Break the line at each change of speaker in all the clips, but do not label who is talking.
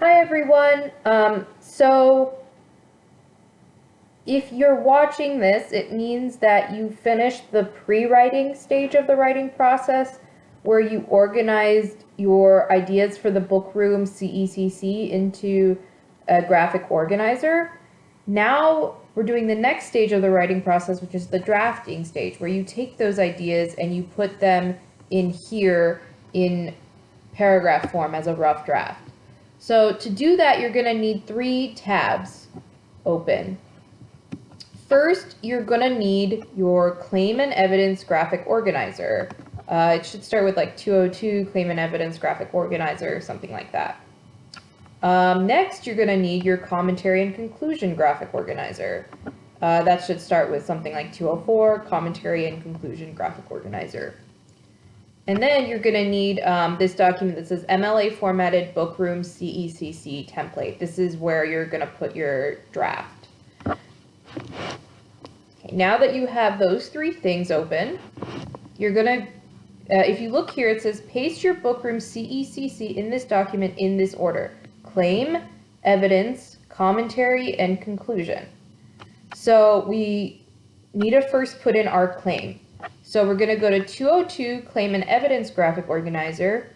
Hi everyone. So if you're watching this, it means that you finished the pre-writing stage of the writing process where you organized your ideas for the Bookroom CECC into a graphic organizer. Now we're doing the next stage of the writing process, which is the drafting stage, where you take those ideas and you put them in here in paragraph form as a rough draft. So to do that, you're going to need 3 tabs open. First, you're going to need your claim and evidence graphic organizer. It should start with like 202 claim and evidence graphic organizer, something like that. Next, you're going to need your commentary and conclusion graphic organizer. That should start with something like 204 commentary and conclusion graphic organizer. And then you're going to need this document that says MLA formatted Bookroom CECC template. This is where you're going to put your draft. Okay, now that you have those 3 things open, you're going to, if you look here, it says paste your Bookroom CECC in this document in this order: claim, evidence, commentary, and conclusion. So we need to first put in our claim. So we're going to go to 202 claim and evidence graphic organizer,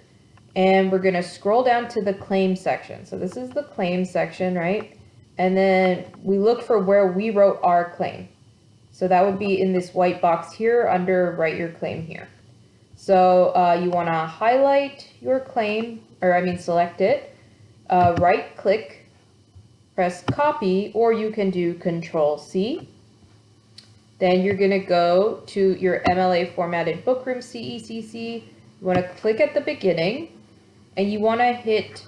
and we're going to scroll down to the claim section. So this is the claim section, right? And then we look for where we wrote our claim. So that would be in this white box here under write your claim here. So you want to highlight your claim, select it, right click, press copy, or you can do Control C. Then you're going to go to your MLA formatted Bookroom CECC. You want to click at the beginning, and you want to hit,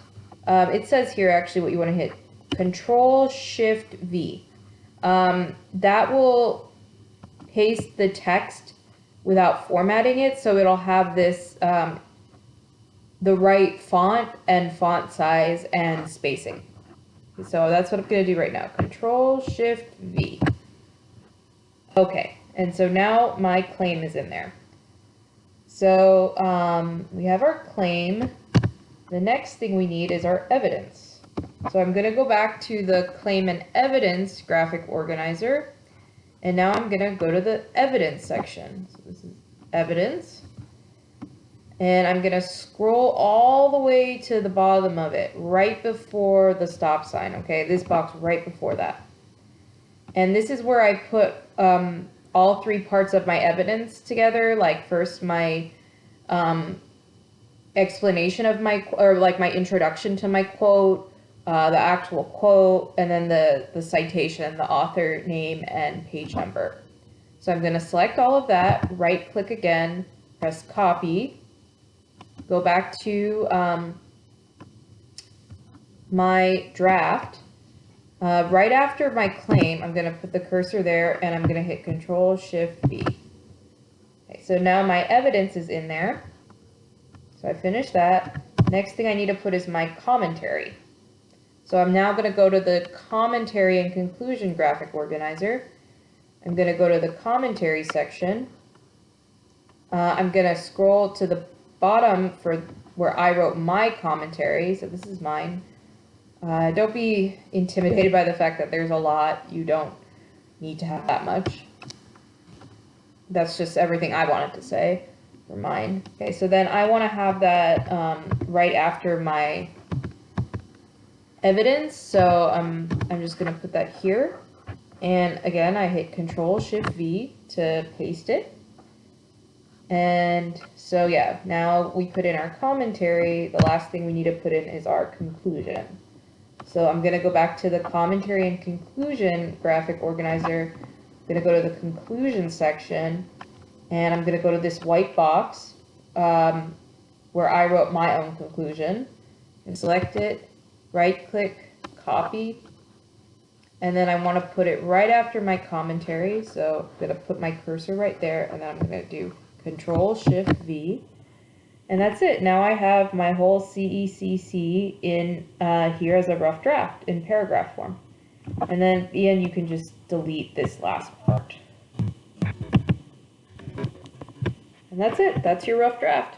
it says here actually what you want to hit, Control Shift V. That will paste the text without formatting it, so it'll have this, the right font and font size and spacing. So that's what I'm going to do right now, Control Shift V. Okay, and so now my claim is in there. So we have our claim. The next thing we need is our evidence. So I'm going to go back to the claim and evidence graphic organizer, and now I'm going to go to the evidence section. So this is evidence, and I'm going to scroll all the way to the bottom of it, right before the stop sign. Okay, this box right before that. And this is where I put all 3 parts of my evidence together, like first my explanation of my, or like my introduction to my quote, the actual quote, and then the citation, the author name and page number. So I'm going to select all of that, right click again, press copy, go back to my draft. Right after my claim, I'm going to put the cursor there, and I'm going to hit Control Shift V. Okay, so now my evidence is in there. So I finished that. Next thing I need to put is my commentary. So I'm now going to go to the commentary and conclusion graphic organizer. I'm going to go to the commentary section. I'm going to scroll to the bottom for where I wrote my commentary. So this is mine. Don't be intimidated by the fact that there's a lot. You don't need to have that much. That's just everything I wanted to say for mine. Okay, so then I want to have that right after my evidence. So I'm just going to put that here. And again, I hit Control Shift V to paste it. And so yeah, now we put in our commentary. The last thing we need to put in is our conclusion. So I'm going to go back to the commentary and conclusion graphic organizer. I'm going to go to the conclusion section, and I'm going to go to this white box where I wrote my own conclusion, and select it, right click, copy, and then I want to put it right after my commentary. So I'm going to put my cursor right there, and then I'm going to do Control Shift V. And that's it. Now I have my whole CECC in here as a rough draft in paragraph form. And then at the end, you can just delete this last part. And that's it. That's your rough draft.